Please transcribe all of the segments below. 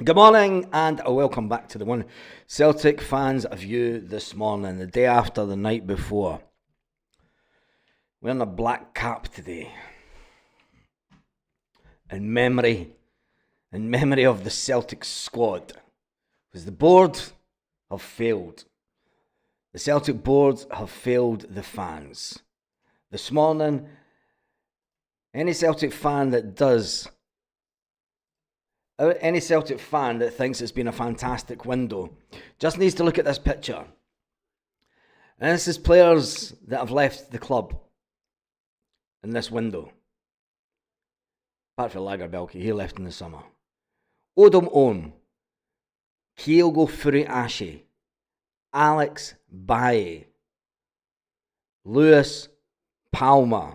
Good morning and welcome back to the One Celtic Fans View this morning, the day after the night before. Wearing a black cap today in memory of the Celtic squad, because the board have failed. The Celtic board have failed the fans. This morning, any Celtic fan that thinks it's been a fantastic window just needs to look at this picture. And this is players that have left the club in this window. Apart from Lagerbielke, he left in the summer. Odom Ohm, Kyogo Furuhashi, Alex Baye, Lewis Palmer,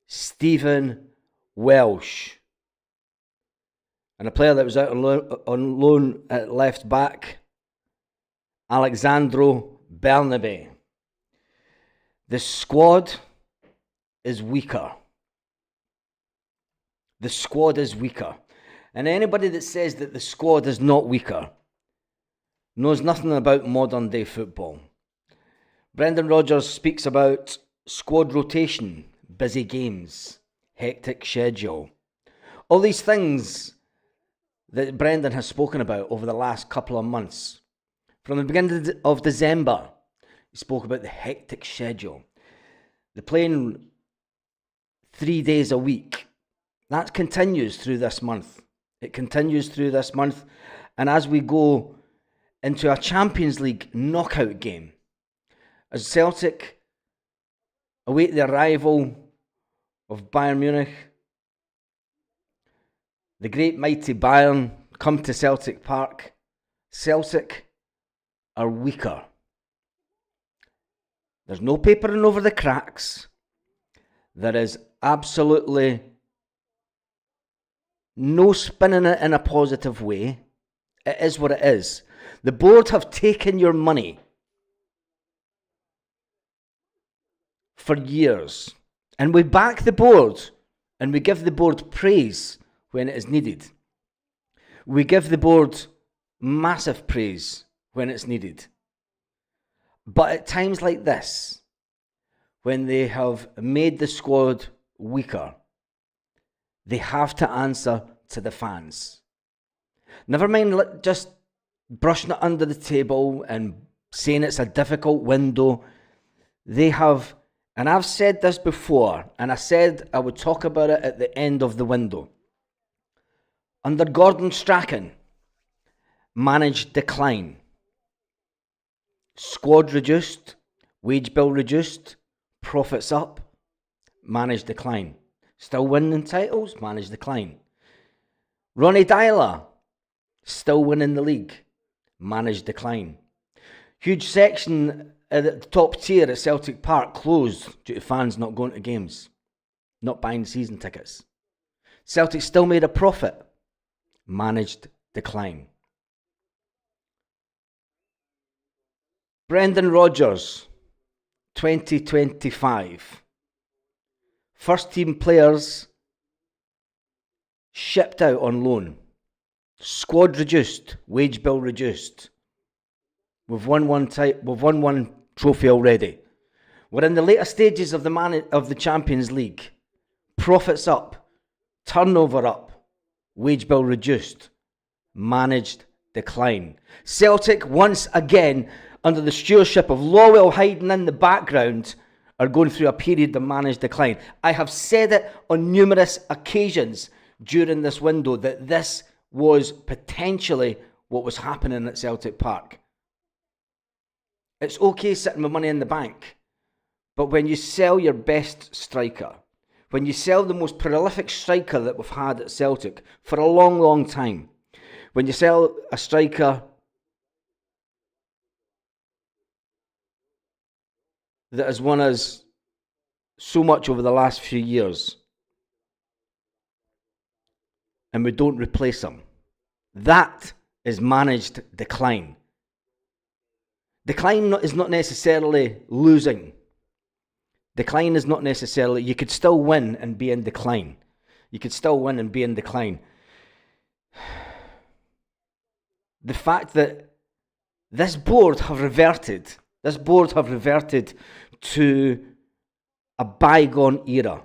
Stephen Welsh, and a player that was out on loan at left back, Alexandro Bernabe. The squad is weaker. The squad is weaker. And anybody that says that the squad is not weaker knows nothing about modern day football. Brendan Rodgers speaks about squad rotation, busy games, hectic schedule. All these things that Brendan has spoken about over the last couple of months. From the beginning of December, he spoke about the hectic schedule. They're playing 3 days a week. That continues through this month. It continues through this month. And as we go into a Champions League knockout game, as Celtic await the arrival of Bayern Munich, the great mighty Bayern come to Celtic Park. Celtic are weaker. There's no papering over the cracks. There is absolutely no spinning it in a positive way. It is what it is. The board have taken your money for years. And we back the board and we give the board praise when it is needed. We give the board massive praise when it's needed. But at times like this, when they have made the squad weaker, they have to answer to the fans. Never mind just brushing it under the table and saying it's a difficult window. They have, and I've said this before, and I said I would talk about it at the end of the window. Under Gordon Strachan, managed decline. Squad reduced, wage bill reduced, profits up, managed decline. Still winning titles, managed decline. Ronnie Dyler, still winning the league, managed decline. Huge section at the top tier at Celtic Park closed due to fans not going to games, not buying season tickets. Celtic still made a profit, managed decline. Brendan Rodgers, 2025. First team players shipped out on loan. Squad reduced, wage bill reduced. We've won one trophy already. We're in the later stages of the Champions League. Profits up, turnover up, wage bill reduced, managed decline. Celtic, once again, under the stewardship of Lawwell hiding in the background, are going through a period of managed decline. I have said it on numerous occasions during this window that this was potentially what was happening at Celtic Park. It's okay sitting with money in the bank, but when you sell your best striker, when you sell the most prolific striker that we've had at Celtic for a long, long time, when you sell a striker that has won us so much over the last few years, and we don't replace him, that is managed decline. Decline is not necessarily losing. Decline is not necessarily, you could still win and be in decline. You could still win and be in decline. the fact that this board have reverted to a bygone era.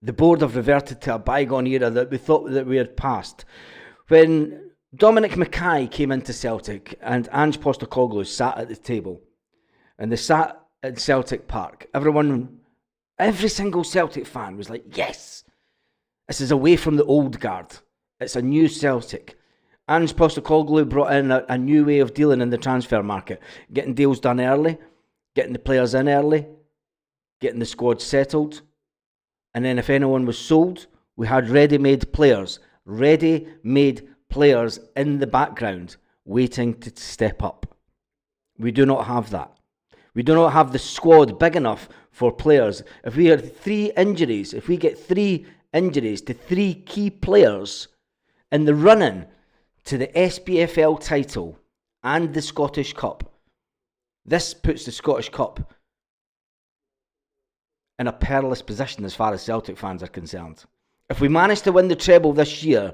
The board have reverted to a bygone era that we thought that we had passed. When Dominic Mackay came into Celtic and Ange Postecoglou sat at the table, and they sat at Celtic Park, every single Celtic fan was like, yes, this is away from the old guard. It's a new Celtic. Ange Postecoglou brought in a new way of dealing in the transfer market, getting deals done early, getting the players in early, getting the squad settled, and then if anyone was sold, we had ready-made players in the background waiting to step up. We do not have that. We do not have the squad big enough for players. If we had 3 injuries, if we get 3 injuries to 3 key players in the run-in to the SPFL title and the Scottish Cup, this puts the Scottish Cup in a perilous position as far as Celtic fans are concerned. If we manage to win the treble this year,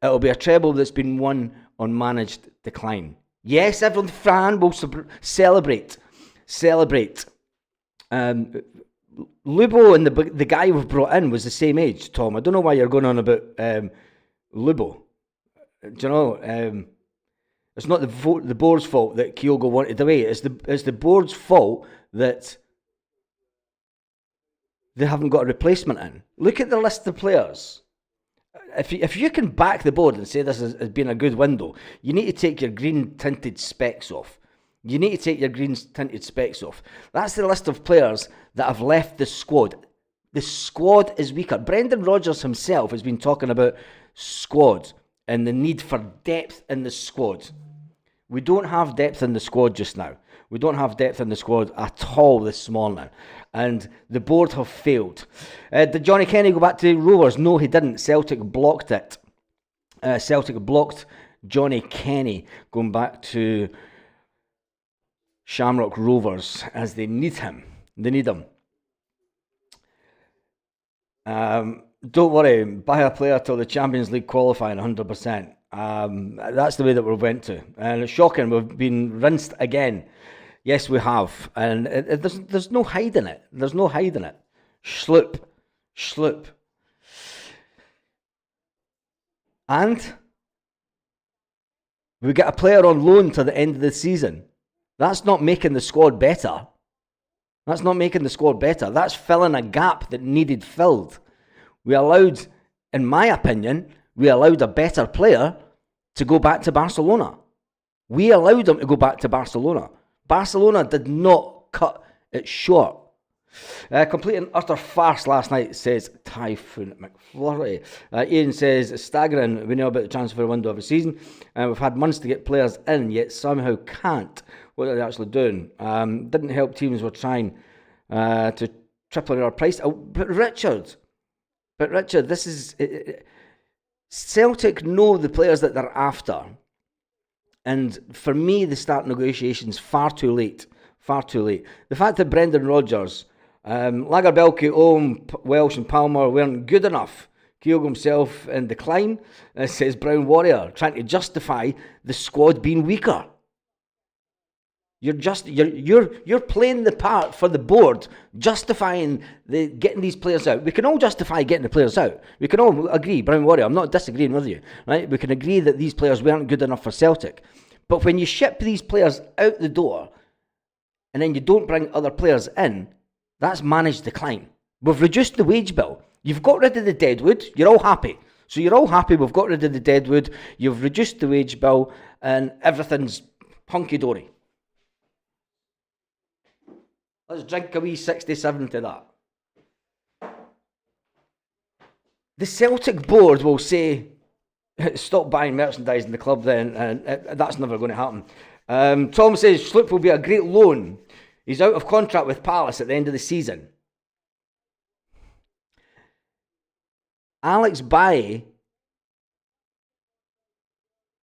it'll be a treble that's been won on managed decline. Yes, every fan will celebrate. Lubo and the guy we've brought in was the same age, Tom. I don't know why you're going on about Lubo. Do you know? It's not the board's fault that Kyogo wanted away. It's the board's fault that they haven't got a replacement in. Look at the list of players. If you can back the board and say this has been a good window, you need to take your green tinted specs off. That's the list of players that have left the squad. The squad is weaker. Brendan Rodgers himself has been talking about squad and the need for depth in the squad. We don't have depth in the squad just now. We don't have depth in the squad at all this morning. And the board have failed. Did Johnny Kenny go back to Rovers? No, he didn't. Celtic blocked it. Celtic blocked Johnny Kenny going back to Shamrock Rovers as they need him. They need him. Don't worry, buy a player till the Champions League qualifying 100%. That's the way that we went to. And it's shocking, we've been rinsed again. Yes, we have. And there's no hiding it. There's no hiding it. Schloop. And we get a player on loan to the end of the season. That's not making the squad better. That's filling a gap that needed filled. We allowed, in my opinion, a better player to go back to Barcelona. We allowed him to go back to Barcelona. Barcelona did not cut it short. Complete and utter farce last night, says Typhoon McFlurry. Ian says, staggering. We know about the transfer window of the season, and we've had months to get players in, yet somehow can't. What are they actually doing? Didn't help teams were trying to triple our price. Oh, but Richard, this is... Celtic know the players that they're after. And for me, they start negotiations far too late. The fact that Brendan Rodgers, Lagerbielke, Ohm, Welsh and Palmer weren't good enough. Kyogo himself in decline, says Brown Warrior, trying to justify the squad being weaker. You're playing the part for the board, justifying getting these players out. We can all justify getting the players out. We can all agree, Brown Warrior, I'm not disagreeing with you, right? We can agree that these players weren't good enough for Celtic. But when you ship these players out the door, and then you don't bring other players in, that's managed decline. We've reduced the wage bill. You've got rid of the deadwood. You're all happy. So you're all happy we've got rid of the deadwood. You've reduced the wage bill, and everything's hunky-dory. Let's drink a wee 67 to that. The Celtic board will say, stop buying merchandise in the club then, and that's never going to happen. Tom says, Schlupp will be a great loan. He's out of contract with Palace at the end of the season. Alex Bailly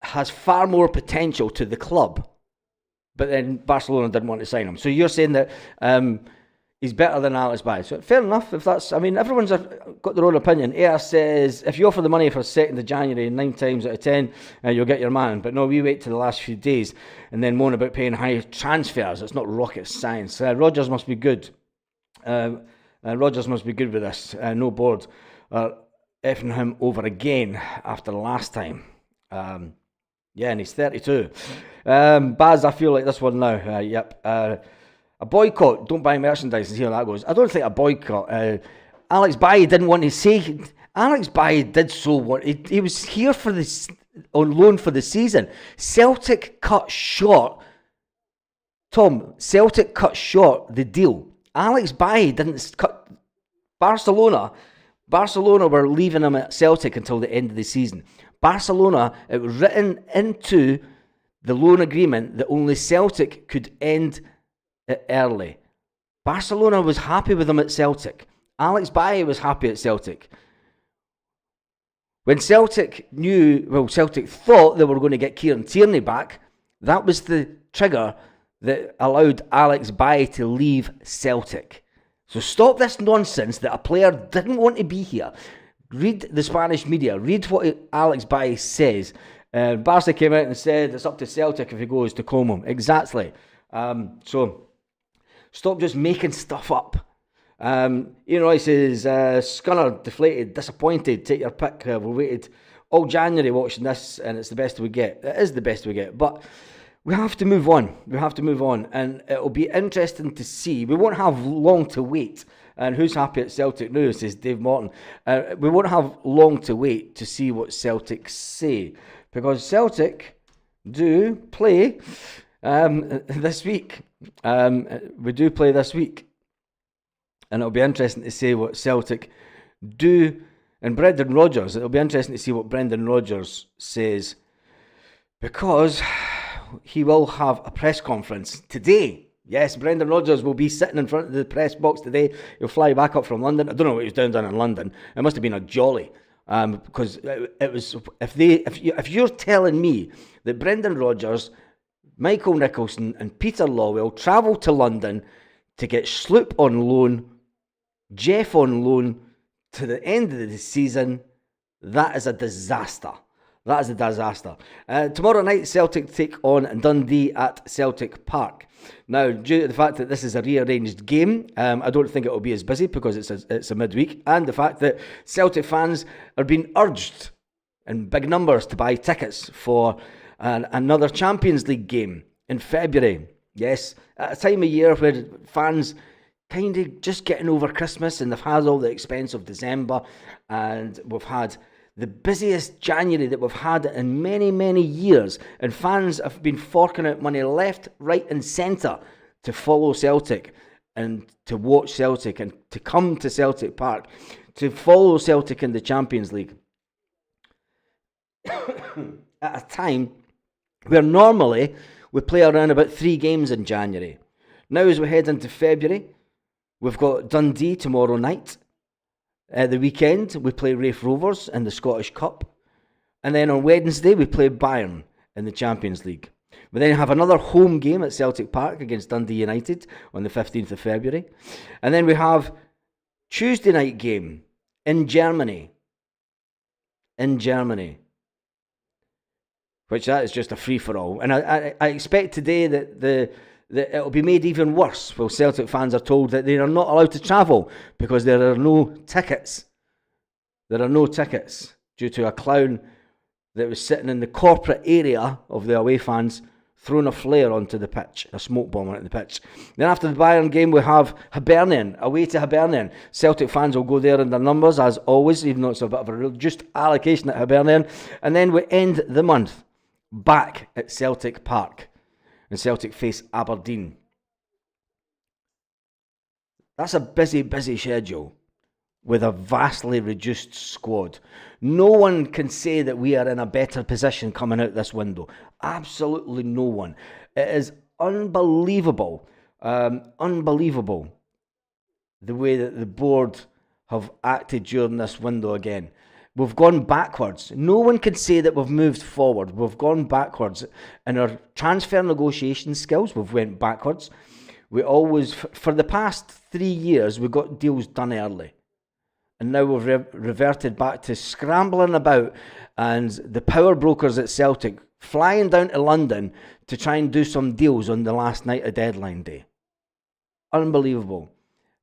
has far more potential to the club, but then Barcelona didn't want to sign him. So you're saying that he's better than Alex Bailly. So fair enough. If that's, I mean, everyone's got their own opinion. AR says if you offer the money for 2nd of January, 9 times out of 10, you'll get your man. But no, we wait till the last few days and then moan about paying high transfers. It's not rocket science. Rodgers must be good. Rodgers must be good with this. No board effing him over again after last time. Yeah, and he's 32. Baz, I feel like this one now. Yep. A boycott. Don't buy merchandise and see how that goes. I don't think a boycott. Alex Bailly didn't want to say. Alex Bailly did so want. He was here for this on loan for the season. Celtic cut short. Tom, Celtic cut short the deal. Alex Bailly didn't cut. Barcelona were leaving him at Celtic until the end of the season. Barcelona, it was written into the loan agreement that only Celtic could end it early. Barcelona was happy with him at Celtic. Alex Bailly was happy at Celtic. When Celtic thought they were going to get Kieran Tierney back, that was the trigger that allowed Alex Bailly to leave Celtic. So stop this nonsense that a player didn't want to be here. Read the Spanish media. Read what Alex Bailly says. Barca came out and said it's up to Celtic if he goes to Como. Exactly. So stop just making stuff up. He says, Scunner, deflated, disappointed, take your pick. We waited all January watching this and it's the best we get. It is the best we get. But we have to move on. And it'll be interesting to see. We won't have long to wait. And who's happy at Celtic now, says Dave Morton. We won't have long to wait to see what Celtic say. Because Celtic do play this week. We do play this week. And it'll be interesting to see what Celtic do. And Brendan Rodgers, it'll be interesting to see what Brendan Rodgers says. Because he will have a press conference today. Yes, Brendan Rodgers will be sitting in front of the press box today. He'll fly back up from London. I don't know what he was doing down in London. It must have been a jolly. Because it was, if you're telling me that Brendan Rodgers, Michael Nicholson and Peter Lawwell travelled to London to get Sloop on loan, Jeff on loan to the end of the season, that is a disaster. That is a disaster. Tomorrow night, Celtic take on Dundee at Celtic Park. Now, due to the fact that this is a rearranged game, I don't think it will be as busy because it's a midweek, and the fact that Celtic fans are being urged in big numbers to buy tickets for another Champions League game in February. Yes, at a time of year where fans kind of just getting over Christmas and they've had all the expense of December, and we've had the busiest January that we've had in many, many years. And fans have been forking out money left, right and centre to follow Celtic and to watch Celtic and to come to Celtic Park, to follow Celtic in the Champions League. At a time where normally we play around about 3 games in January. Now as we head into February, we've got Dundee tomorrow night. The weekend, we play Raith Rovers in the Scottish Cup. And then on Wednesday, we play Bayern in the Champions League. We then have another home game at Celtic Park against Dundee United on the 15th of February. And then we have Tuesday night game in Germany. Which that is just a free-for-all. And I expect today that it'll be made even worse. Well, Celtic fans are told that they are not allowed to travel because there are no tickets. There are no tickets due to a clown that was sitting in the corporate area of the away fans throwing a flare onto the pitch, a smoke bomb onto the pitch. Then after the Bayern game, we have Hibernian, away to Hibernian. Celtic fans will go there in their numbers, as always, even though it's a bit of a reduced allocation at Hibernian. And then we end the month back at Celtic Park. And Celtic face Aberdeen. That's a busy, busy schedule with a vastly reduced squad. No one can say that we are in a better position coming out this window. Absolutely no one. It is unbelievable, unbelievable the way that the board have acted during this window again. We've gone backwards. No one can say that we've moved forward. We've gone backwards. In our transfer negotiation skills, we've went backwards. we always, for the past 3 years, we got deals done early. And now we've reverted back to scrambling about, and the power brokers at Celtic flying down to London to try and do some deals on the last night of deadline day. Unbelievable.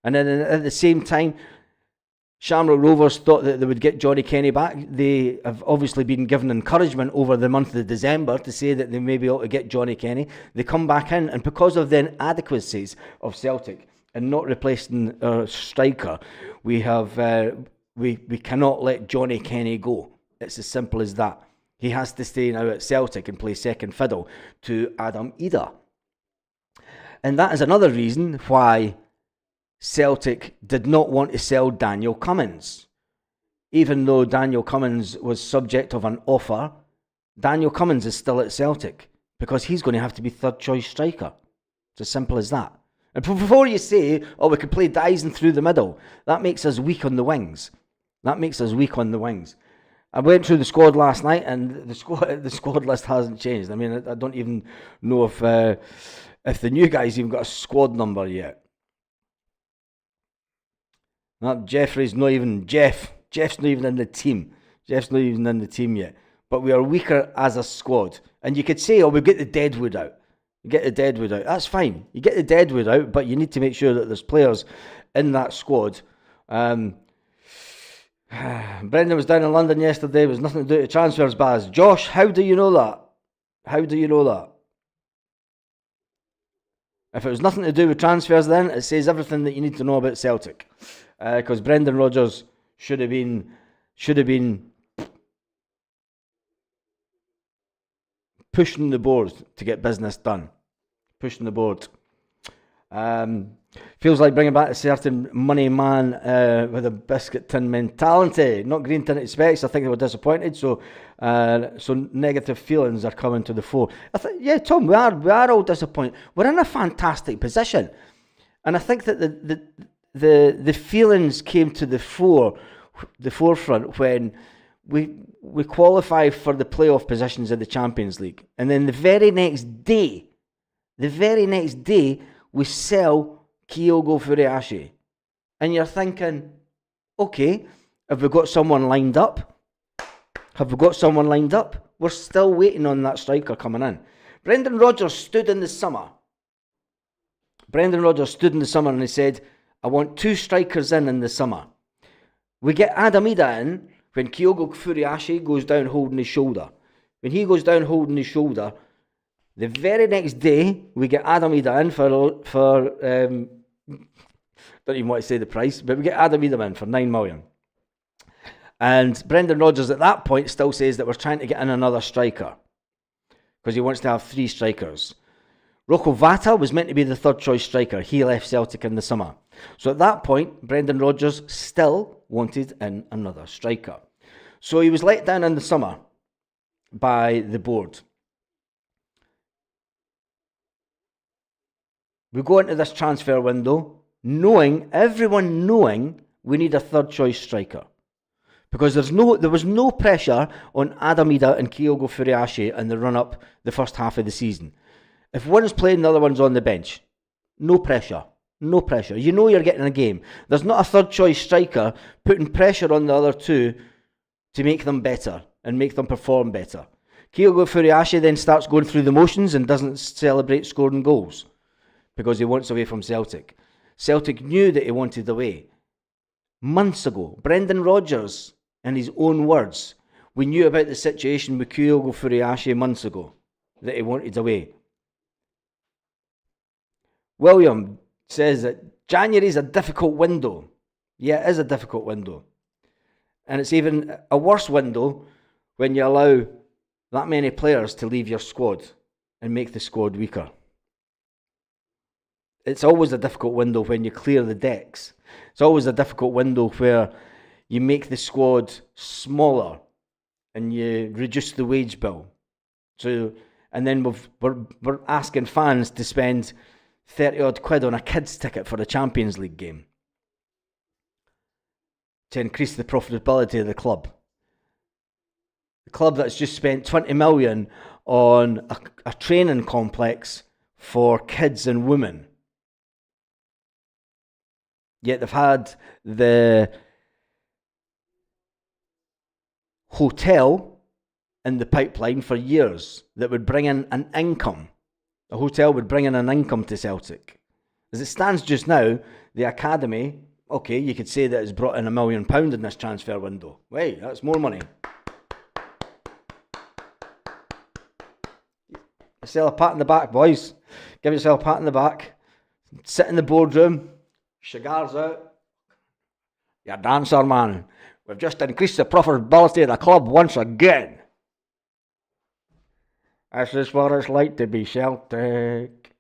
And then at the same time, Shamrock Rovers thought that they would get Johnny Kenny back. They have obviously been given encouragement over the month of December to say that they may be able to get Johnny Kenny. They come back in, and because of the inadequacies of Celtic and not replacing our striker, we cannot let Johnny Kenny go. It's as simple as that. He has to stay now at Celtic and play second fiddle to Adam Ida. And that is another reason why Celtic did not want to sell Daniel Cummins. Even though Daniel Cummins was subject of an offer, Daniel Cummins is still at Celtic because he's going to have to be third choice striker. It's as simple as that. And before you say, oh, we can play Dyson through the middle, that makes us weak on the wings. I went through the squad last night, and the squad list hasn't changed. I mean, I don't even know if the new guys even got a squad number yet. Jeff's not even in the team. Jeff's not even in the team yet. But we are weaker as a squad. And you could say, oh, we get the deadwood out. That's fine. You get the deadwood out, but you need to make sure that there's players in that squad. Brendan was down in London yesterday. It was nothing to do with transfers, Baz. Josh, how do you know that? If it was nothing to do with transfers, then it says everything that you need to know about Celtic. Because Brendan Rodgers should have been pushing the board to get business done. Pushing the board. Feels like bringing back a certain money man with a biscuit tin mentality. Not green tinted specs. I think they were disappointed. So negative feelings are coming to the fore. Tom, we are all disappointed. We're in a fantastic position, and I think that the feelings came to the forefront when we qualify for the playoff positions of the Champions League, and then the very next day, we sell Kyogo Furuhashi. And you're thinking, okay, have we got someone lined up? We're still waiting on that striker coming in. Brendan Rodgers stood in the summer and he said, I want 2 strikers in the summer. We get Adam Ida in when Kyogo Furuhashi goes down holding his shoulder. When he goes down holding his shoulder, the very next day, we get Adam Ida in for don't even want to say the price, but we get Adam Ida in for 9 million. And Brendan Rodgers at that point still says that we're trying to get in another striker because he wants to have 3 strikers. Rocco Vata was meant to be the third choice striker. He left Celtic in the summer. So at that point, Brendan Rodgers still wanted in another striker. So he was let down in the summer by the board. We go into this transfer window everyone knowing we need a third choice striker. Because there was no pressure on Adam Ida and Kyogo Furuhashi in the run-up the first half of the season. If one's playing, the other one's on the bench. No pressure. You know you're getting a game. There's not a third choice striker putting pressure on the other two to make them better and make them perform better. Kyogo Furuhashi then starts going through the motions and doesn't celebrate scoring goals because he wants away from Celtic. Celtic knew that he wanted away months ago. Brendan Rodgers, in his own words, we knew about the situation with Kyogo Furuhashi months ago, that he wanted away. William says that January is a difficult window. Yeah, it is a difficult window. And it's even a worse window when you allow that many players to leave your squad and make the squad weaker. It's always a difficult window when you clear the decks. It's always a difficult window where you make the squad smaller and you reduce the wage bill. And then we're asking fans to spend 30 odd quid on a kids ticket for a Champions League game to increase the profitability of the club. The club that's just spent 20 million on a training complex for kids and women Yet they've had the hotel in the pipeline for years that would bring in an income. A hotel would bring in an income to Celtic. As it stands just now, the academy, okay, you could say that it's brought in £1 million in this transfer window. Wait, that's more money. Yourself a pat in the back, boys. Give yourself a pat in the back. Sit in the boardroom. Cigars out. You're a dancer, man. We've just increased the profitability of the club once again. This is what it's like to be Celtic.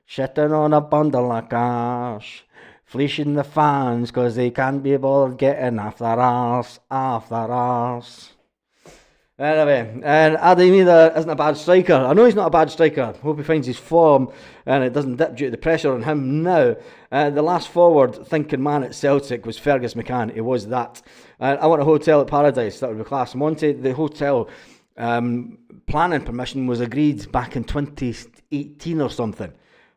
Sitting on a bundle of cash. Fleecing the fans because they can't be bothered getting off their arse. Anyway, and Adam Idah isn't a bad striker. I know he's not a bad striker. Hope he finds his form and it doesn't dip due to the pressure on him now. The last forward-thinking man at Celtic was Fergus McCann. He was that. I want a hotel at Paradise. That would be class. Monty, the hotel planning permission was agreed back in 2018 or something.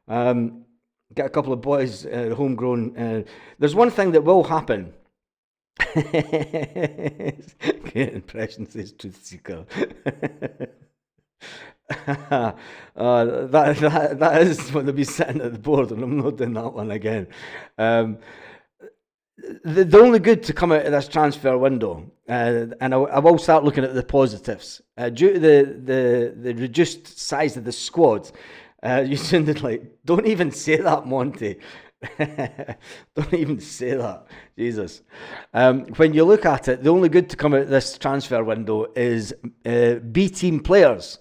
Get a couple of boys, homegrown. There's one thing that will happen. Great impression, says Truth Seeker. That is when they'll be sitting at the board, and I'm not doing that one again. The only good to come out of this transfer window, and I will start looking at the positives. Due to the reduced size of the squad, you sounded like, don't even say that, Monty. Don't even say that, Jesus. When you look at it, the only good to come out of this transfer window is B team players.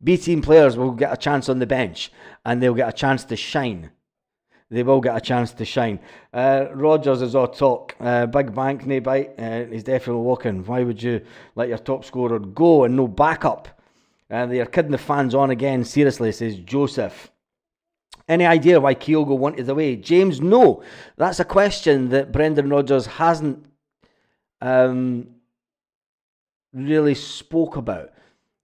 B team players will get a chance on the bench and they'll get a chance to shine. They will get a chance to shine. Rodgers is all talk. Big bank, no bite. He's definitely walking. Why would you let your top scorer go and no backup? They are kidding the fans on again. Seriously, says Joseph. Any idea why Kyogo wanted away? James, no. That's a question that Brendan Rodgers hasn't really spoke about.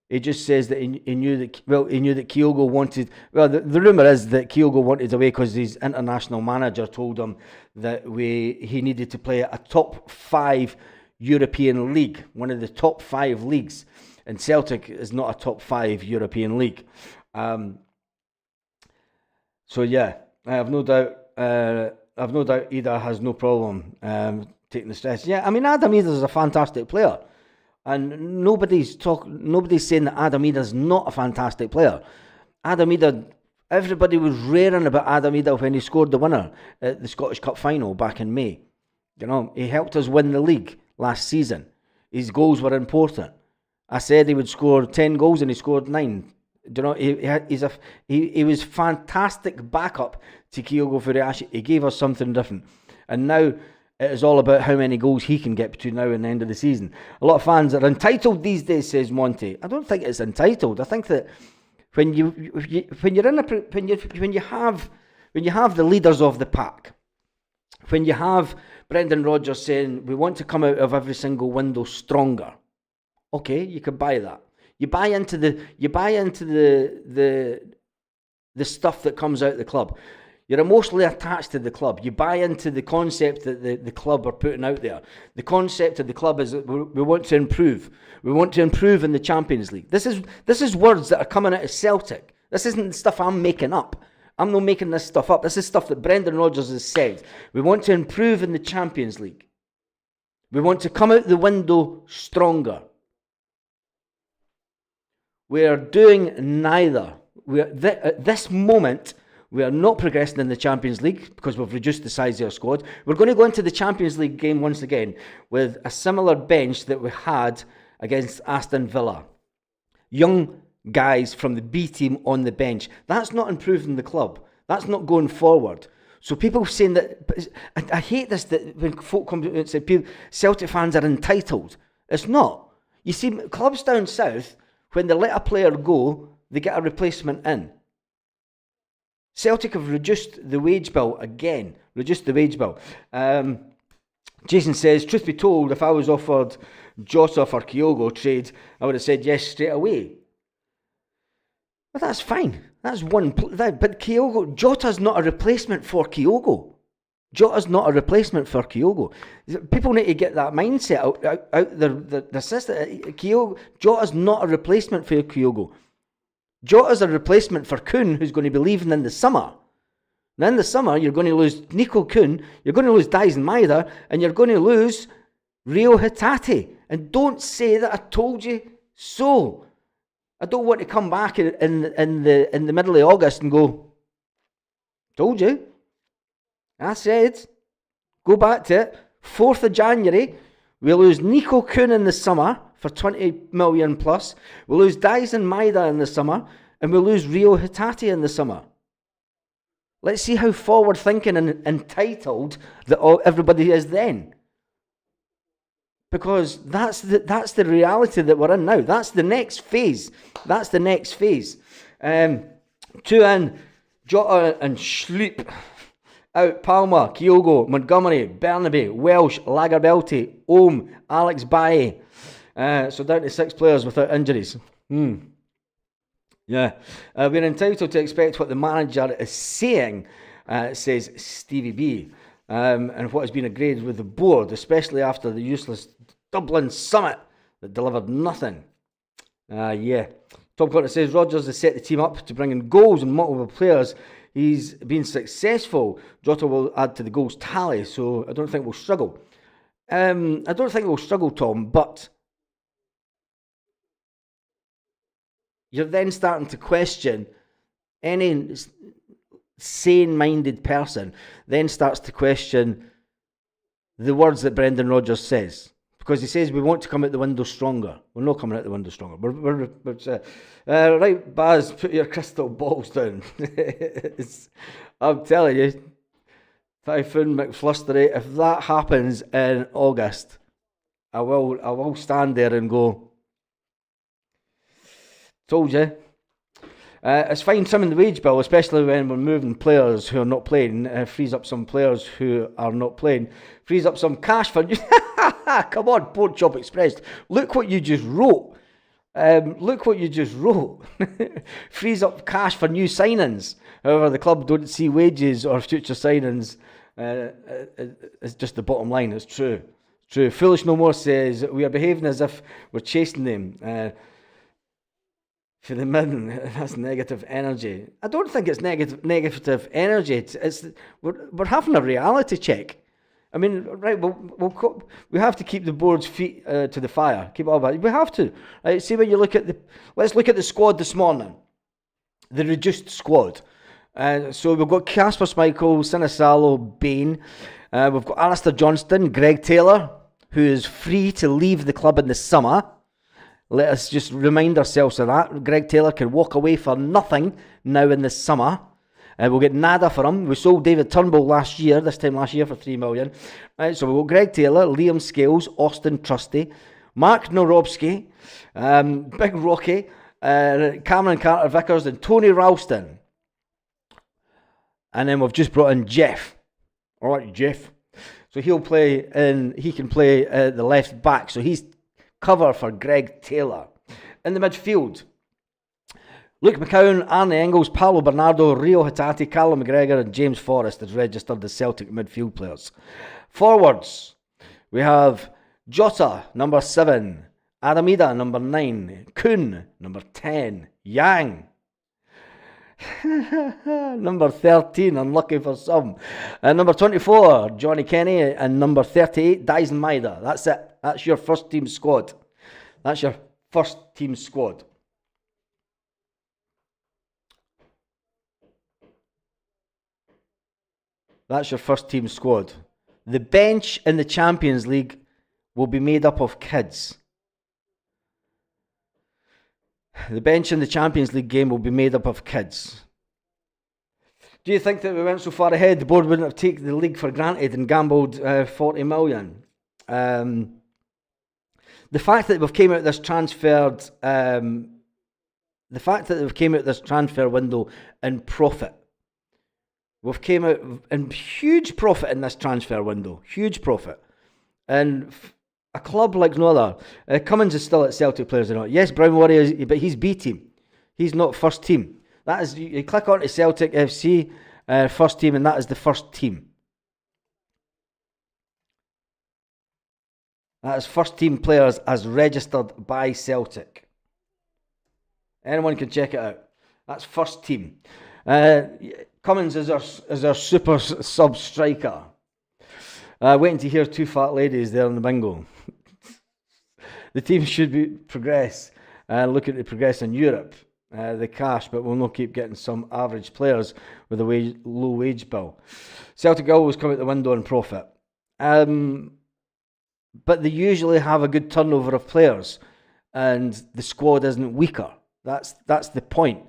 He just says that he knew that Kyogo wanted. Well, the rumour is that Kyogo wanted away because his international manager told him that he needed to play at a top 5 European league, one of the top 5 leagues, and Celtic is not a top 5 European league. So yeah, I have no doubt. Idah has no problem taking the stress. Yeah, I mean Adam Idah is a fantastic player, and nobody's saying that Adam Idah is not a fantastic player. Adam Idah, everybody was raring about Adam Idah when he scored the winner at the Scottish Cup final back in May. You know, he helped us win the league last season. His goals were important. I said he would score 10 goals and he scored 9. Do you know, he was fantastic backup to Kyogo Furuhashi. He gave us something different. And now it is all about how many goals he can get between now and the end of the season. A lot of fans are entitled these days, says Monty. I don't think it's entitled. I think that when you have the leaders of the pack, when you have Brendan Rodgers saying we want to come out of every single window stronger, okay, you could buy that. You buy into the stuff that comes out of the club. You're emotionally attached to the club. You buy into the concept that the club are putting out there. The concept of the club is that we want to improve. We want to improve in the Champions League. This is words that are coming out of Celtic. This isn't stuff I'm making up. I'm not making this stuff up. This is stuff that Brendan Rodgers has said. We want to improve in the Champions League. We want to come out the window stronger. We are doing neither. At this moment, we are not progressing in the Champions League because we've reduced the size of our squad. We're going to go into the Champions League game once again with a similar bench that we had against Aston Villa. Young guys from the B team on the bench. That's not improving the club. That's not going forward. So people saying that... I hate this, that when folk come and say Celtic fans are entitled. It's not. You see, clubs down south... When they let a player go, they get a replacement in. Celtic have reduced the wage bill again. Jason says, truth be told, if I was offered Jota for Kyogo trade, I would have said yes straight away. But that's fine. That's one. But Kyogo, Jota's not a replacement for Kyogo. Jota's not a replacement for Kyogo. People need to get that mindset out their system. Jota's not a replacement for Kyogo. Jota's a replacement for Kun, who's going to be leaving in the summer. Now in the summer, you're going to lose Nico Kun, you're going to lose Dyson Maeda, and you're going to lose Rio Hatate. And don't say that I told you so. I don't want to come back in the middle of August and go, told you. I said, go back to it. 4th of January, we lose Nico Kun in the summer for 20 million plus. We'll lose Dyson Maeda in the summer, and we'll lose Rio Hatate in the summer. Let's see how forward thinking and entitled that everybody is then. Because that's the reality that we're in now. That's the next phase. Two in, Jota and Schlepp. Out Palmer, Kyogo, Montgomery, Bernabe, Welsh, Lagerbelte, Ohm, Alex Baye. So down to 6 players without injuries. Yeah. We're entitled to expect what the manager is saying, says Stevie B. And what has been agreed with the board, especially after the useless Dublin summit that delivered nothing. Yeah. Tom Cotton says Rodgers has set the team up to bring in goals and multiple players. He's been successful. Jota will add to the goals tally, so I don't think we'll struggle. Tom, but you're then starting to question any sane-minded person then starts to question the words that Brendan Rodgers says. Because he says we want to come out the window stronger. We're not coming out the window stronger. Right, Baz, put your crystal balls down. I'm telling you, Typhoon McFlustery, if that happens in August, I will stand there and go, told you. It's fine trimming the wage bill, especially when we're moving players who are not playing. Frees up some players who are not playing. Frees up some cash for you. Come on, Port Shop Express. Look what you just wrote. Frees up cash for new signings. However, the club don't see wages or future signings. It's just the bottom line. It's true. Foolish No More says we are behaving as if we're chasing them. For the midden, that's negative energy. I don't think it's negative energy. We're having a reality check. I mean, right? We have to keep the board's feet to the fire. Keep it all back. We have to. Right? See when you look at let's look at the squad this morning. The reduced squad. So we've got Kasper Schmeichel, Sinisalo, Bain. We've got Alistair Johnston, Greg Taylor, who is free to leave the club in the summer. Let us just remind ourselves of that. Greg Taylor can walk away for nothing now in the summer. We'll get nada for him. We sold David Turnbull this time last year for 3 million. Right, so we've got Greg Taylor, Liam Scales, Austin Trusty, Mark Norobski, Big Rocky, Cameron Carter-Vickers and Tony Ralston. And then we've just brought in Jeff. All right, Jeff. So he can play the left back. So he's cover for Greg Taylor. In the midfield, Luke McCowan, Arne Engels, Paulo Bernardo, Rio Hatate, Callum McGregor and James Forrest as registered as Celtic midfield players. Forwards, we have Jota, number 7, Aramida, number 9, Kun, number 10, Yang, number 13, unlucky for some, and number 24, Johnny Kenny, and number 38, Dyson Maeda. That's it. That's your first team squad. That's your first team squad. The bench in the Champions League will be made up of kids. The bench in the Champions League game will be made up of kids. Do you think that we went so far ahead, the board wouldn't have taken the league for granted and gambled 40 million? The fact that we've came out this transfer window in profit. We've came out in huge profit in this transfer window. Huge profit. And a club like no other. Cummins is still at Celtic players or not. Yes, Brown Warriors, but he's B team. He's not first team. That is, you click onto Celtic FC first team, and that is the first team. That is first team players as registered by Celtic. Anyone can check it out. That's first team. Cummins is our super sub striker. Waiting to hear two fat ladies there in the bingo. The team should progress. Looking to progress in Europe. The cash, but we'll not keep getting some average players with a low wage bill. Celtic always come out the window and profit. But they usually have a good turnover of players, and the squad isn't weaker. That's the point.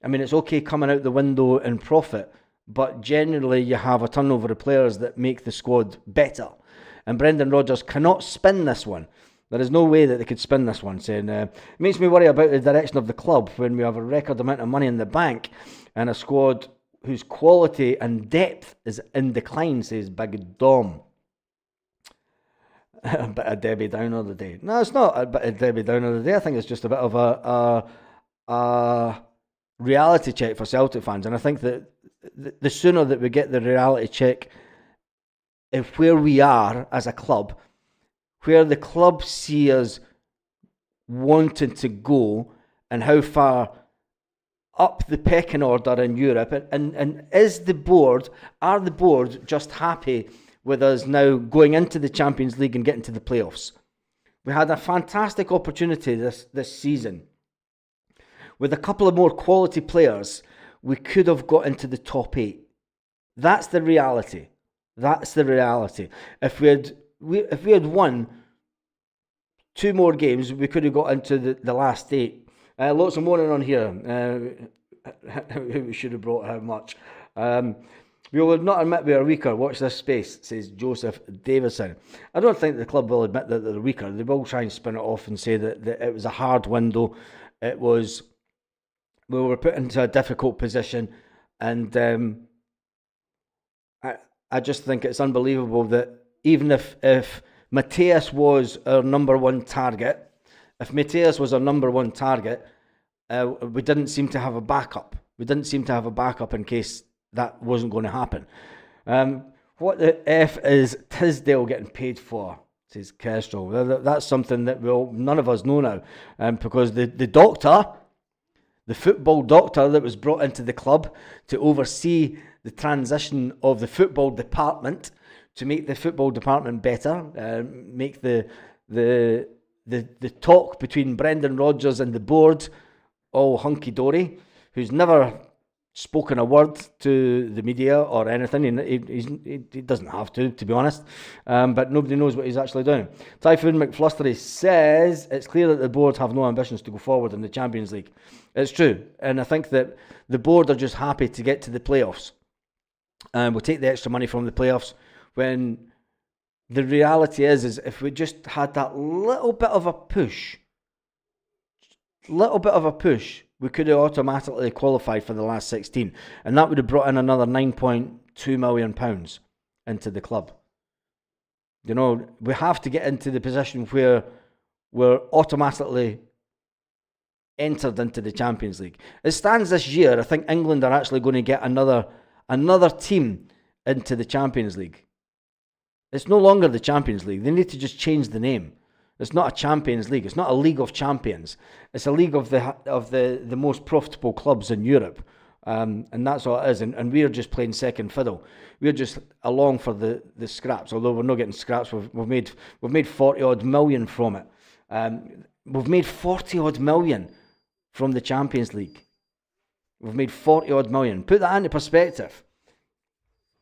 I mean, it's okay coming out the window and profit, but generally you have a turnover of players that make the squad better. And Brendan Rodgers cannot spin this one. There is no way that they could spin this one, saying, it makes me worry about the direction of the club when we have a record amount of money in the bank and a squad whose quality and depth is in decline, says Big Dom. A bit of Debbie Downer of the day. No, it's not a bit of Debbie Downer of the day. I think it's just a bit of a reality check for Celtic fans. And I think that the sooner that we get the reality check of where we are as a club, where the club see us wanting to go and how far up the pecking order in Europe, and are the board just happy with us now going into the Champions League and getting to the playoffs? We had a fantastic opportunity this season. With a couple of more quality players, we could have got into the top 8. That's the reality. If we had won 2 more games, we could have got into the last 8. Lots of moaning on here. We should have brought how much. We will not admit we are weaker. Watch this space, says Joseph Davison. I don't think the club will admit that they're weaker. They will try and spin it off and say that it was a hard window. We were put into a difficult position, and I just think it's unbelievable that even if Mateus was our number one target, we didn't seem to have a backup. We didn't seem to have a backup in case that wasn't going to happen. What the F is Tisdale getting paid for, says Kestrel. That's something that none of us know now, because the doctor, the football doctor that was brought into the club to oversee the transition of the football department, to make the football department better, make the talk between Brendan Rodgers and the board all hunky-dory, who's never spoken a word to the media or anything. He doesn't have to be honest, but nobody knows what he's actually doing. Typhoon McFlustery says it's clear that the board have no ambitions to go forward in the Champions League. It's true, and I think that the board are just happy to get to the playoffs, and we'll take the extra money from the playoffs, when the reality is if we just had that little bit of a push, we could have automatically qualified for the last 16, and that would have brought in another £9.2 million into the club. You know, we have to get into the position where we're automatically entered into the Champions League. As it stands this year, I think England are actually going to get another team into the Champions League. It's no longer the Champions League. They need to just change the name. It's not a Champions League. It's not a League of Champions. It's a league of the most profitable clubs in Europe, and that's all it is. And we're just playing second fiddle. We're just along for the scraps. Although we're not getting scraps, we've made 40 odd million from it. We've made 40 odd million from the Champions League. We've made 40 odd million. Put that into perspective.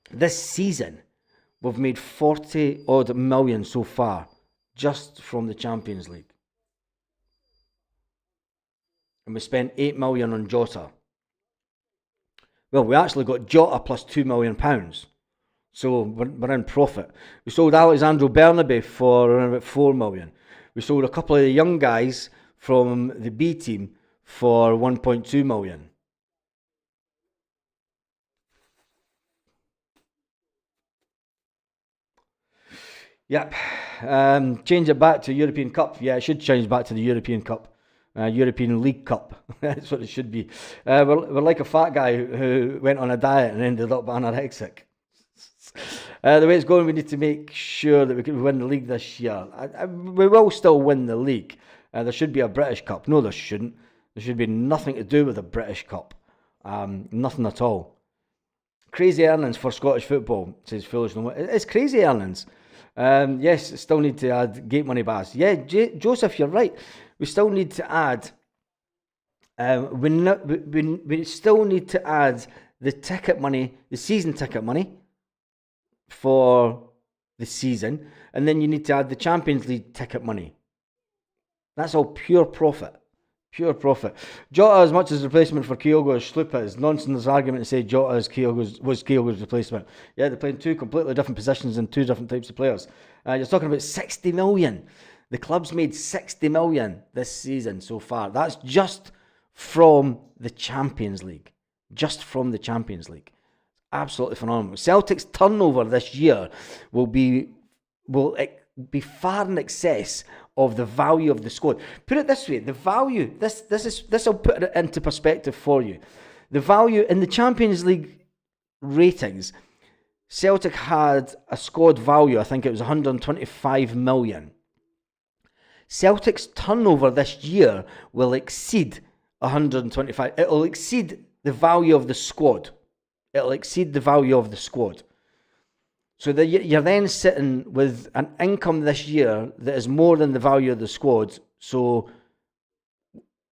This season, we've made 40 odd million so far, just from the Champions League. And we spent 8 million on Jota. Well, we actually got Jota plus £2 million. So we're in profit. We sold Alexandro Bernabe for around about 4 million. We sold a couple of the young guys from the B team for 1.2 million. Yep. Change it back to European Cup. Yeah, it should change back to the European Cup. European League Cup. That's what it should be. We're like a fat guy who went on a diet and ended up anorexic. The way it's going, we need to make sure that we can win the league this year. We will still win the league. There should be a British Cup. No, there shouldn't. There should be nothing to do with the British Cup. Nothing at all. Crazy earnings for Scottish football, says Foolish. It's crazy earnings. Yes, still need to add gate money bars. Yeah, Joseph, you're right. We still need to add. We still need to add the ticket money, the season ticket money for the season, and then you need to add the Champions League ticket money. That's all pure profit. Pure profit. Jota as much as replacement for Kyogo as Slupa is nonsense argument to say Jota was Kyogo's replacement. Yeah, they're playing two completely different positions and two different types of players. You're talking about 60 million. The club's made 60 million this season so far. That's just from the Champions League. Just from the Champions League. Absolutely phenomenal. Celtic's turnover this year will be far in excess of the value of the squad. Put it this way, the value, this will put it into perspective for you. The value in the Champions League ratings, Celtic had a squad value, I think it was 125 million. Celtic's turnover this year will exceed 125. It will exceed the value of the squad. It'll exceed the value of the squad. So you're then sitting with an income this year that is more than the value of the squad. So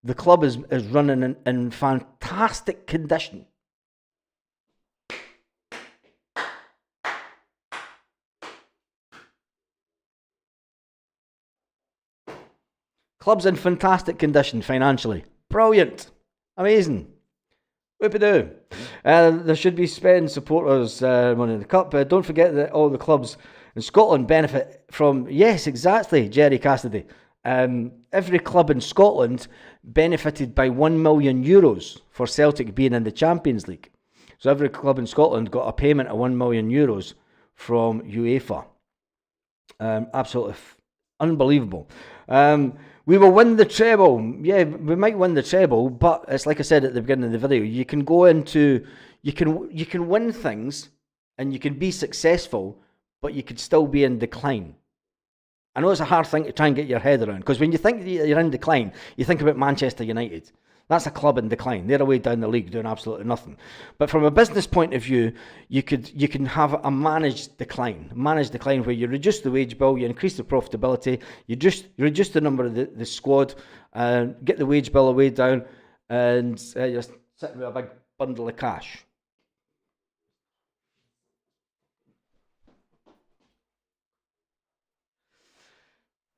the club is running in fantastic condition. Club's in fantastic condition financially. Brilliant. Amazing. Whoop-a-doo. There should be spend supporters winning the cup, but don't forget that all the clubs in Scotland benefit from, yes, exactly, Jerry Cassidy. Every club in Scotland benefited by €1 million for Celtic being in the Champions League. So every club in Scotland got a payment of €1 million from UEFA. Absolutely unbelievable. We will win the treble. Yeah, we might win the treble, but it's like I said at the beginning of the video. You can go into, you can win things, and you can be successful, but you could still be in decline. I know it's a hard thing to try and get your head around, because when you think you're in decline, you think about Manchester United. That's a club in decline. They're away down the league doing absolutely nothing. But from a business point of view, you can have a managed decline where you reduce the wage bill, you increase the profitability, you reduce the number of the squad, get the wage bill away down, and you're sitting with a big bundle of cash.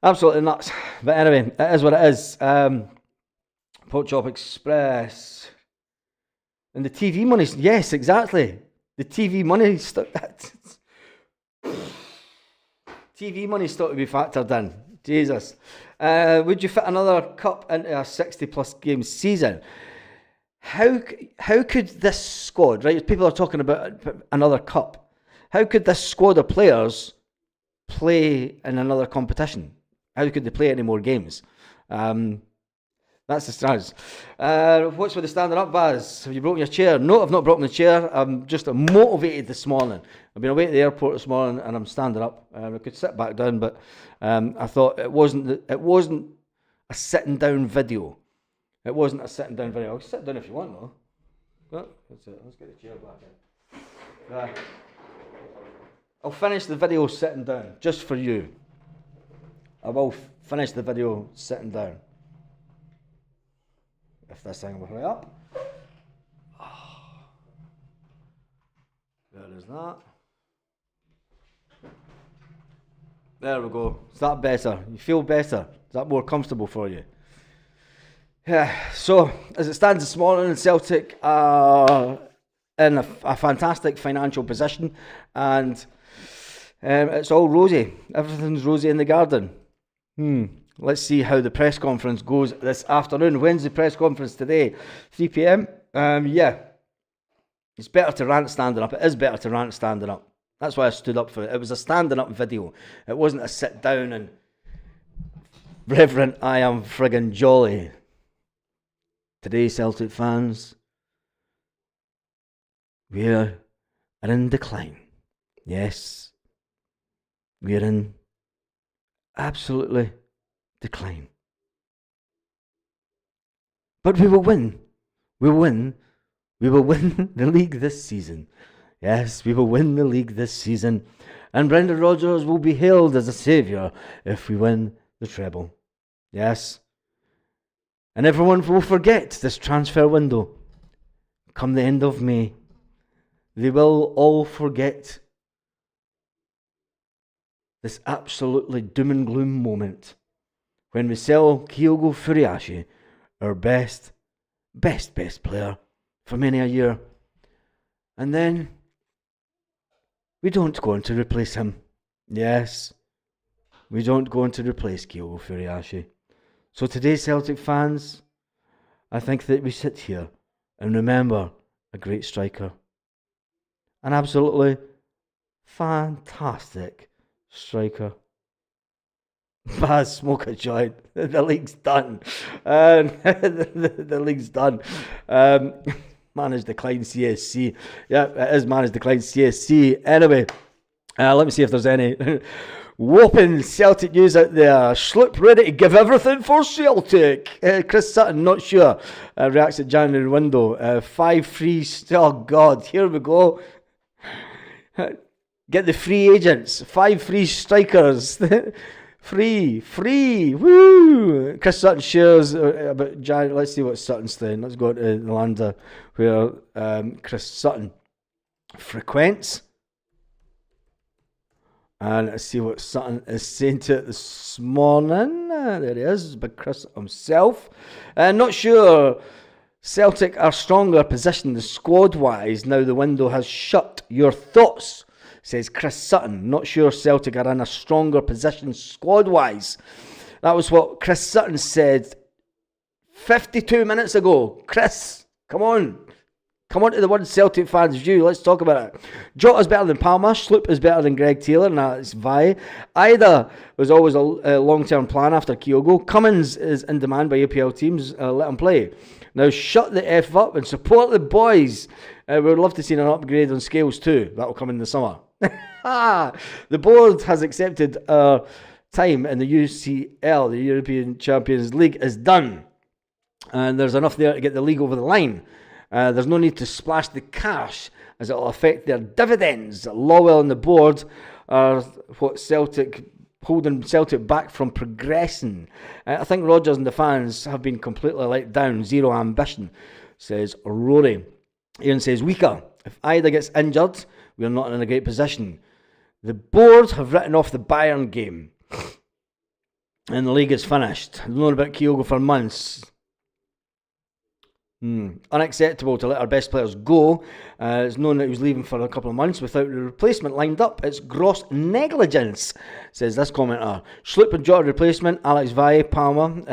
Absolutely nuts. But anyway, it is what it is. Pork Chop Express. And the TV money, yes, exactly. The TV money, TV money's still to be factored in. Jesus. Would you fit another cup into a 60-plus game season? How could this squad, right, people are talking about another cup, how could this squad of players play in another competition? How could they play any more games? That's the strategy. What's with the standing up, Baz? Have you broken your chair? No, I've not broken the chair. I'm just motivated this morning. I've been away at the airport this morning and I'm standing up. I could sit back down, but I thought it wasn't a sitting down video. It wasn't a sitting down video. I'll sit down if you want, though. That's it. Let's get the chair back in. I'll finish the video sitting down, just for you. I will finish the video sitting down. If this thing will hurry up. There is that. There we go. Is that better? You feel better? Is that more comfortable for you? Yeah. So, as it stands this morning, Celtic are in a fantastic financial position, and it's all rosy. Everything's rosy in the garden. Let's see how the press conference goes this afternoon. When's the press conference today? 3 p.m? Yeah. It's better to rant standing up. It is better to rant standing up. That's why I stood up for it. It was a standing up video. It wasn't a sit down and Reverend, I am friggin' jolly. Today, Celtic fans, we are in decline. Yes, we're in absolutely decline. But we will win. We will win. We will win the league this season. Yes, we will win the league this season. And Brendan Rodgers will be hailed as a saviour if we win the treble. Yes. And everyone will forget this transfer window. Come the end of May, they will all forget this absolutely doom and gloom moment when we sell Kyogo Furiashi, our best player for many a year. And then we don't go on to replace him. Yes, we don't go on to replace Kyogo Furiashi. So today, Celtic fans, I think that we sit here and remember a great striker. An absolutely fantastic striker. Baz, smoke a joint. The league's done. The league's done. Man has declined CSC. Yeah, it is man has declined CSC. Anyway, let me see if there's any whopping Celtic news out there. Schlupp ready to give everything for Celtic. Chris Sutton, not sure. Reacts at January window. 5 free. Oh, God. Here we go. Get the free agents. 5 free strikers. Free. Woo! Chris Sutton shares about January. Let's see what Sutton's saying. Let's go to the Landa where Chris Sutton frequents. And let's see what Sutton is saying to it this morning. There he is, big Chris himself. Not sure Celtic are stronger positioned squad-wise now the window has shut. Your thoughts, says Chris Sutton. Not sure Celtic are in a stronger position squad-wise. That was what Chris Sutton said 52 minutes ago. Chris, come on. Come on to the One Celtic Fans View. Let's talk about it. Jota's better than Palmer. Sloop is better than Greg Taylor. And that's Vi. Ida was always a long-term plan after Kyogo. Cummins is in demand by APL teams. Let him play. Now shut the F up and support the boys. We would love to see an upgrade on Scales too. That will come in the summer. The board has accepted our time in the UCL, the European Champions League, is done. And there's enough there to get the league over the line. There's no need to splash the cash as it will affect their dividends. Lawwell and the board are what holding Celtic back from progressing. I think Rodgers and the fans have been completely let down. Zero ambition, says Rory. Ian says, weaker. If Ida gets injured, we're not in a great position. The board have written off the Bayern game. And the league is finished. I've known about Kyogo for months. Unacceptable to let our best players go. It's known that he was leaving for a couple of months without a replacement lined up. It's gross negligence, says this commenter. Sloop and Jota replacement, Alex Valle, Palmer.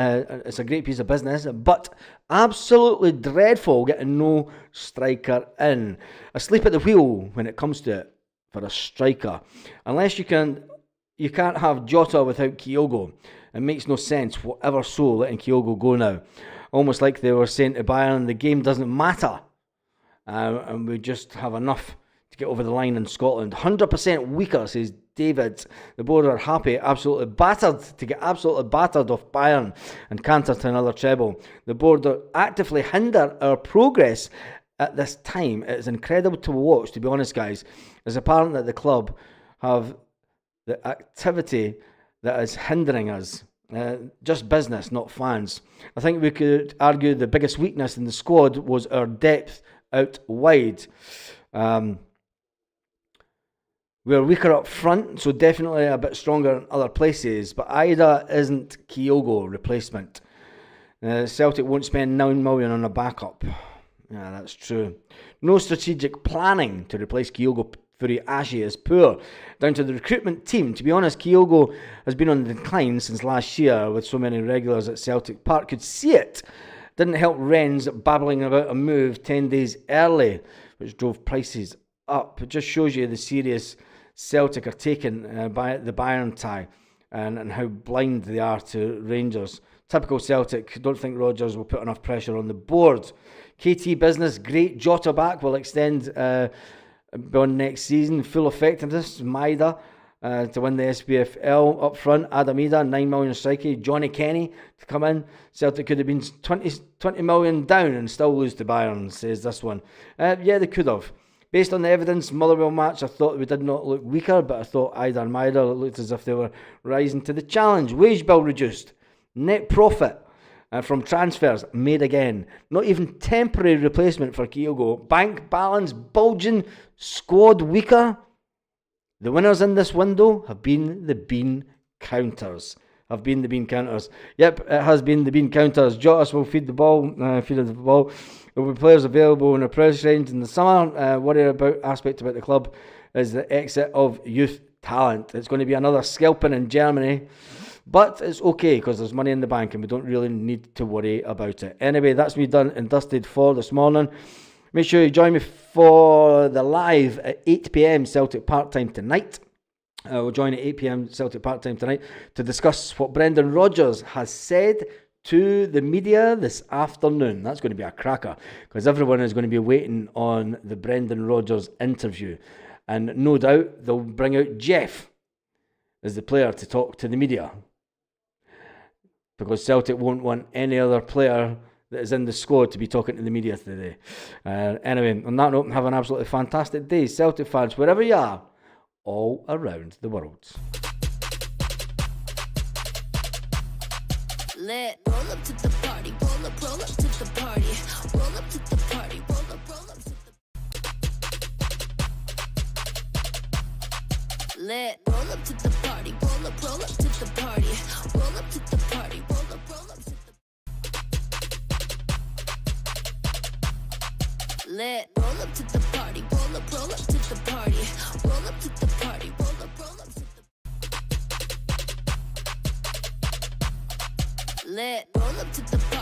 It's a great piece of business, but absolutely dreadful getting no striker in. Asleep at the wheel when it comes to it for a striker. Unless you can't have Jota without Kyogo. It makes no sense, whatever so, letting Kyogo go now. Almost like they were saying to Bayern, the game doesn't matter. And we just have enough to get over the line in Scotland. 100% weaker, says David. The board are happy, absolutely battered off Bayern and canter to another treble. The board actively hinder our progress at this time. It's incredible to watch, to be honest, guys. It's apparent that the club have the activity that is hindering us. Just business, not fans. I think we could argue the biggest weakness in the squad was our depth out wide. We're weaker up front, so definitely a bit stronger in other places. But Ida isn't Kyogo replacement. Celtic won't spend 9 million on a backup. Yeah, that's true. No strategic planning to replace Kyogo Furiashi is poor. Down to the recruitment team. To be honest, Kyogo has been on the decline since last year with so many regulars at Celtic Park. Could see it. Didn't help Rennes babbling about a move 10 days early, which drove prices up. It just shows you the serious Celtic are taken by the Bayern tie and how blind they are to Rangers. Typical Celtic. Don't think Rodgers will put enough pressure on the board. KT business, great. Jota back will extend on next season. Full effectiveness, Maida to win the SPFL up front. Adam Ida, 9 million striker. Johnny Kenny to come in. Celtic could have been 20 million down and still lose to Bayern, says this one. Yeah, they could have. Based on the evidence, Motherwell match, I thought we did not look weaker, but I thought Ida and Maida looked as if they were rising to the challenge. Wage bill reduced. Net profit from transfers made again. Not even temporary replacement for Kyogo. Bank balance bulging. Squad weaker. The winners in this window have been the bean counters. Yep, it has been the bean counters. Jotas will feed the ball. There will be players available in a press range in the summer. Worry about aspect about the club is the exit of youth talent. It's going to be another scalping in Germany. But it's okay because there's money in the bank and we don't really need to worry about it. Anyway, that's me done and dusted for this morning. Make sure you join me for the live at 8 p.m. Celtic Park time tonight. We'll join at 8 p.m. Celtic Park time tonight to discuss what Brendan Rodgers has said to the media this afternoon. That's going to be a cracker because everyone is going to be waiting on the Brendan Rodgers interview. And no doubt they'll bring out Jeff as the player to talk to the media, because Celtic won't want any other player that is in the squad to be talking to the media today. Anyway, on that note, have an absolutely fantastic day, Celtic fans, wherever you are, all around the world. Lit. Roll up to the party, roll up to the party, roll up to the party, roll up to the lit. Roll up to the party, roll up to the party, roll up to the party, roll up to the lit. Roll up to the party, roll up to the party, roll up to the party, roll up to the lit. Roll up to the party.